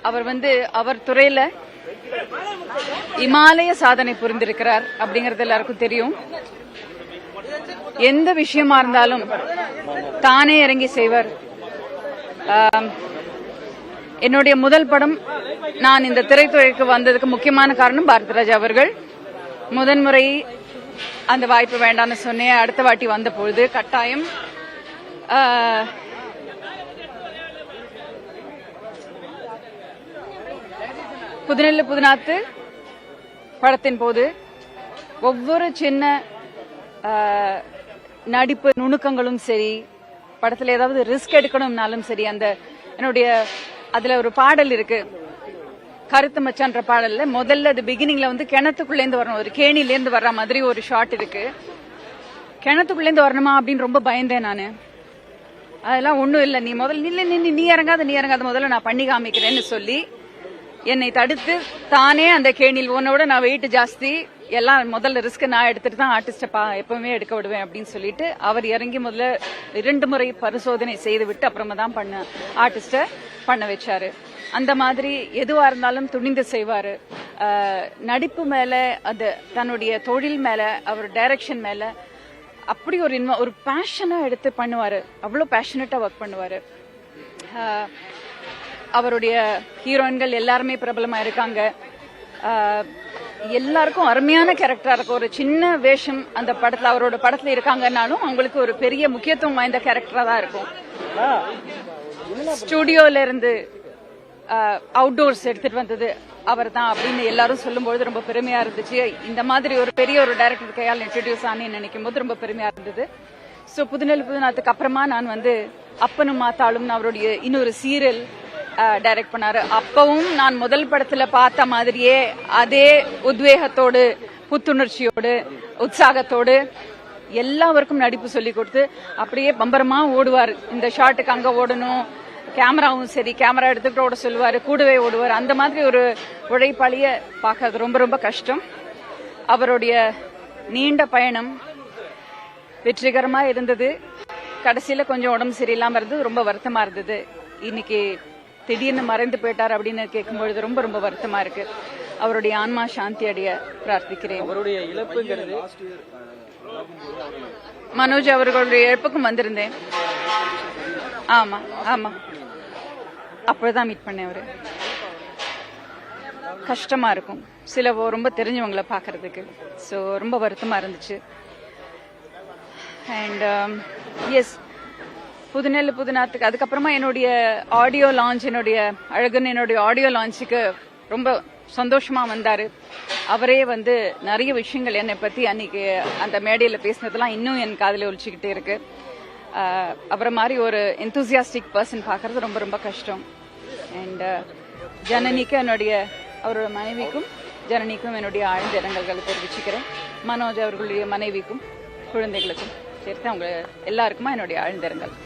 அவர் அவர் துறையில இமாலய சாதனை புரிந்திருக்கிறார் அப்படிங்கறது எல்லாருக்கும் தெரியும். எந்த விஷயமா இருந்தாலும் தானே இறங்கி செய்வார். என்னுடைய முதல் படம் நான் இந்த திரைத்துறைக்கு வந்ததுக்கு முக்கியமான காரணம் பாரதிராஜா அவர்கள். முதன்முறை அந்த வாய்ப்பு வேண்டாம்னு சொன்னேன். அடுத்த வாட்டி வந்த பொழுது கட்டாயம் புதுநெல்லு புதுநாத்து படத்தின் போது ஒவ்வொரு சின்ன நடிப்பு நுணுக்கங்களும் சரி, படத்துல ஏதாவது ரிஸ்க் எடுக்கணும்னாலும் சரி, என்னுடைய அதுல ஒரு பாடல் இருக்கு, கருத்து மச்சான்ற பாடல்ல முதல்ல அது பிகினிங்ல கிணத்துக்குள்ள இருந்து வரணும், ஒரு கேணில இருந்து வர்ற மாதிரி ஒரு ஷாட் இருக்கு. கிணத்துக்குள்ள இருந்து வரணுமா அப்படின்னு ரொம்ப பயந்தேன் நானு. அதெல்லாம் ஒண்ணும் இல்ல, நீ முதல்ல நீ இறங்காத முதல்ல நான் பண்ணி காமிக்கிறேன்னு சொல்லி என்னை தடுத்து தானே அந்த கேணில் உன்னோட நான் வெயிட் ஜாஸ்தி, எல்லாம் முதல்ல ரிஸ்க் நான் எடுத்துட்டு தான் ஆர்டிஸ்ட எப்பவுமே எடுக்க விடுவேன் அப்படின்னு சொல்லிட்டு அவர் இறங்கி முதல்ல 2 முறை பரிசோதனை செய்து விட்டு அப்புறமா தான் ஆர்டிஸ்ட பண்ண வச்சாரு. அந்த மாதிரி எதுவா இருந்தாலும் துணிந்து செய்வாரு. நடிப்பு மேல, அது தன்னுடைய தொழில் மேல, அவர் டைரக்ஷன் மேல அப்படி ஒரு பேஷனா எடுத்து பண்ணுவாரு. அவ்வளவு பேஷனட்டா ஒர்க் பண்ணுவாரு. அவருடைய ஹீரோயின்கள் எல்லாருமே பிரபலமா இருக்காங்க. எல்லாருக்கும் அருமையான கேரக்டரா இருக்கும். ஒரு சின்ன வேஷம் அந்த படத்துல அவரோட படத்துல இருக்காங்கன்னாலும் அவங்களுக்கு ஒரு பெரிய முக்கியத்துவம் வாய்ந்த கேரக்டரா தான் இருக்கும். ஸ்டுடியோல இருந்து அவுட்டோர்ஸ் எடுத்துட்டு வந்தது அவர் தான் அப்படின்னு எல்லாரும் சொல்லும்போது ரொம்ப பெருமையா இருந்துச்சு. இந்த மாதிரி ஒரு பெரிய ஒரு டைரக்டர் கையால் இன்ட்ரடியூஸ் ஆனேன்னு நினைக்கும் போது ரொம்ப பெருமையா இருந்தது. சோ புதுநெல்லு புதுநாத்துக்கு அப்புறமா நான் அப்பனும் மாத்தாளும் அவருடைய இன்னொரு சீரியல் டைரக்ட் பண்ணாரு. அப்பவும் நான் முதல் படத்துல பார்த்த மாதிரியே அதே உத்வேகத்தோடு, புத்துணர்ச்சியோடு, உற்சாகத்தோடு எல்லாருக்கும் நடிப்பு சொல்லி கொடுத்து அப்படியே பம்பரமா ஓடுவார். இந்த ஷாட்டுக்கு அங்க ஓடணும், கேமராவும் சரி, கேமரா எடுத்துக்கிட்டு ஓட சொல்லுவாரு, கூடவே ஓடுவார். அந்த மாதிரி ஒரு உழைப்பாளிய பார்க்கறது ரொம்ப ரொம்ப கஷ்டம். அவருடைய நீண்ட பயணம் வெற்றிகரமா இருந்தது. கடைசியில கொஞ்சம் உடம்பு சரியில்லாம இருந்தது, ரொம்ப வருத்தமா இருந்தது. இன்னைக்கு திடீர்னு மறைந்து போயிட்டார் அப்படின்னு கேட்கும்பொழுது ரொம்ப ரொம்ப வருத்தமா இருக்கு. அவருடைய ஆன்மா சாந்தி அடைய பிரார்த்திக்கிறேன். அவருடைய இழப்புங்கிறது மனோஜ் அவர்களுடைய இழப்புக்கும் வந்திருந்தேன். ஆமா ஆமா, அப்பதான் மீட் பண்ணேன். அவரு கஷ்டமா இருக்கும் சில ரொம்ப தெரிஞ்சவங்களை பாக்குறதுக்கு. சோ ரொம்ப வருத்தமா இருந்துச்சு. அண்ட் எஸ், புதுநெல்லு புதுநாத்துக்கு அதுக்கப்புறமா என்னுடைய ஆடியோ லான்ச், என்னுடைய அழகன் என்னுடைய ஆடியோ லான்ச்சுக்கு ரொம்ப சந்தோஷமா வந்தாரு. அவரே நிறைய விஷயங்கள் என்னை பத்தி அன்னைக்கு அந்த மேடையில பேசினதெல்லாம் இன்னும் என் காதுல ஒலிச்சுக்கிட்டே இருக்கு. அவரை மாதிரி ஒரு எந்தூசியாஸ்டிக் பர்சன் பாக்குறது ரொம்ப ரொம்ப கஷ்டம். அண்ட் ஜனனிக்கு அவரோட மனைவிக்கும் ஜனனிக்கும் என்னுடைய ஆழ்ந்த இரங்கல்களை தெரிவிச்சுக்கிறேன். மனோஜ் அவர்களுடைய மனைவிக்கும் குழந்தைகளுக்கும் சேர்த்து அவங்க எல்லாருக்குமா என்னுடைய ஆழ்ந்த இரங்கல்.